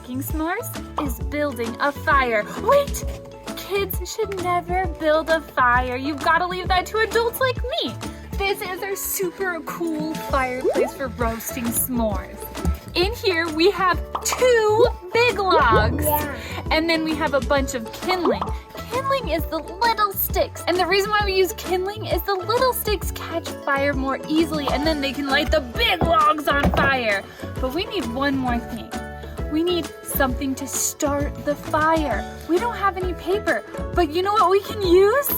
making s'mores is building a fire. Wait! Kids should never build a fire. You've got to leave that to adults like me. This is our super cool fireplace for roasting s'mores. In here we have 2 big logs. Yeah. And then we have a bunch of kindling. Kindling is the little sticks. And the reason why we use kindling is the little sticks catch fire more easily and then they can light the big logs on fire. But we need one more thing. We need something to start the fire. We don't have any paper, but you know what we can use?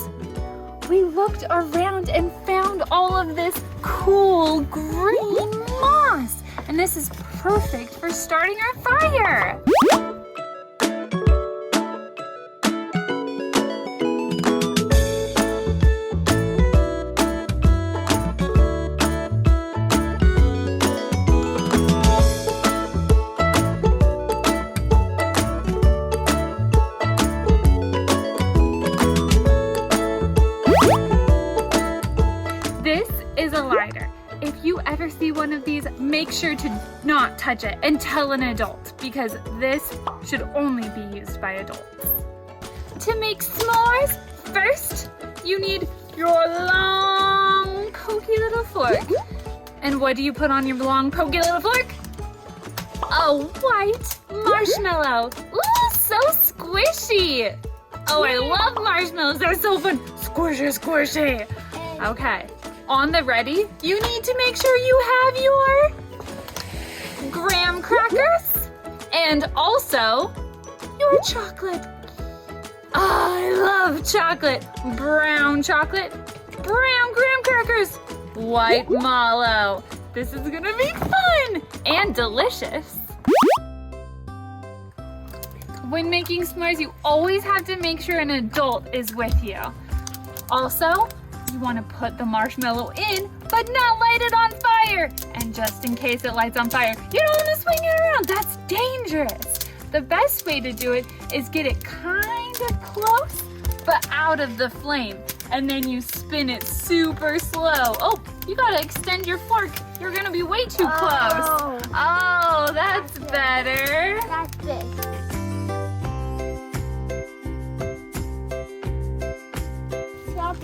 We looked around and found all of this cool green moss. And this is perfect for starting our fire. If you ever see one of these, make sure to not touch it and tell an adult because this should only be used by adults. To make s'mores, first you need your long pokey little fork. And what do you put on your long pokey little fork? A white marshmallow. Ooh, so squishy. Oh, I love marshmallows. They're so fun. Squishy, squishy. Okay. On the ready, you need to make sure you have your graham crackers and also your chocolate. Oh, I love chocolate. Brown chocolate, brown graham crackers, white mallow. This is gonna be fun and delicious. When making s'mores, you always have to make sure an adult is with you. Also, you want to put the marshmallow in, but not light it on fire. And just in case it lights on fire, you don't want to swing it around. That's dangerous. The best way to do it is get it kind of close, but out of the flame. And then you spin it super slow. Oh, you got to extend your fork. You're going to be way too close. Oh, that's better. That's it.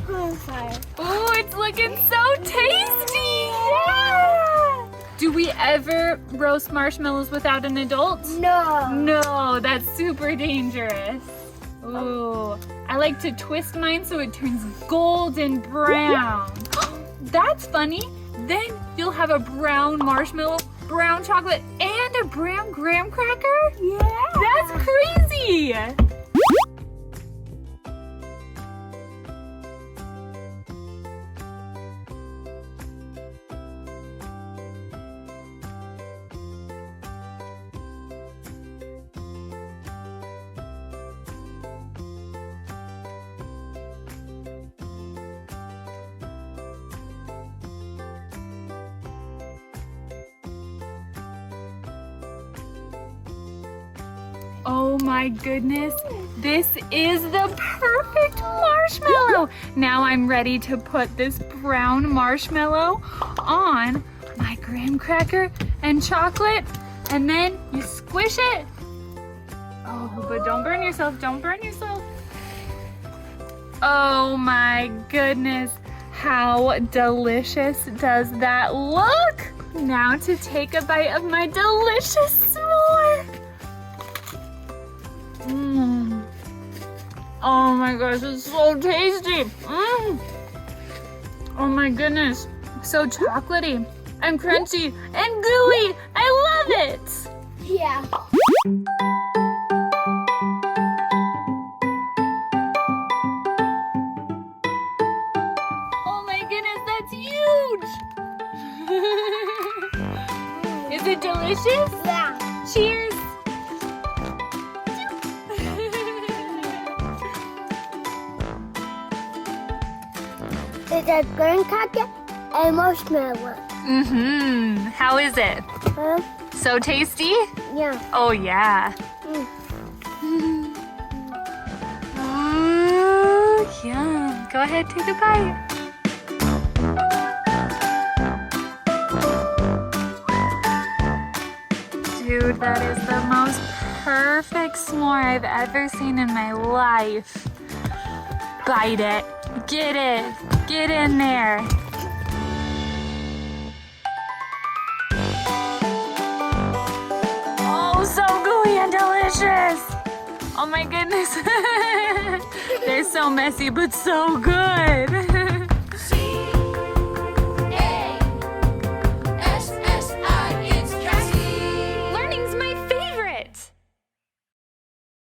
Campfire. Oh, it's looking so tasty! Yeah! Do we ever roast marshmallows without an adult? No. No, that's super dangerous. Ooh, I like to twist mine so it turns golden brown. That's funny. Then you'll have a brown marshmallow, brown chocolate, and a brown graham cracker? Yeah. That's crazy! Oh my goodness, this is the perfect marshmallow. Now I'm ready to put this brown marshmallow on my graham cracker and chocolate, and then you squish it. Oh, but don't burn yourself, don't burn yourself. Oh my goodness, how delicious does that look? Now to take a bite of my delicious s'more. Oh my gosh, it's so tasty. Oh my goodness, so chocolatey and crunchy and gooey. I love it. Yeah. Oh my goodness, that's huge. Is it delicious? Yeah. Cheers. It's a graham cracker and marshmallow. How is it? Huh? So tasty? Yeah. Oh yeah. Yum. Go ahead, take a bite. Dude, that is the most perfect s'more I've ever seen in my life. Bite it. Get it. Get in there. Oh, so gooey and delicious. Oh my goodness. They're so messy, but so good.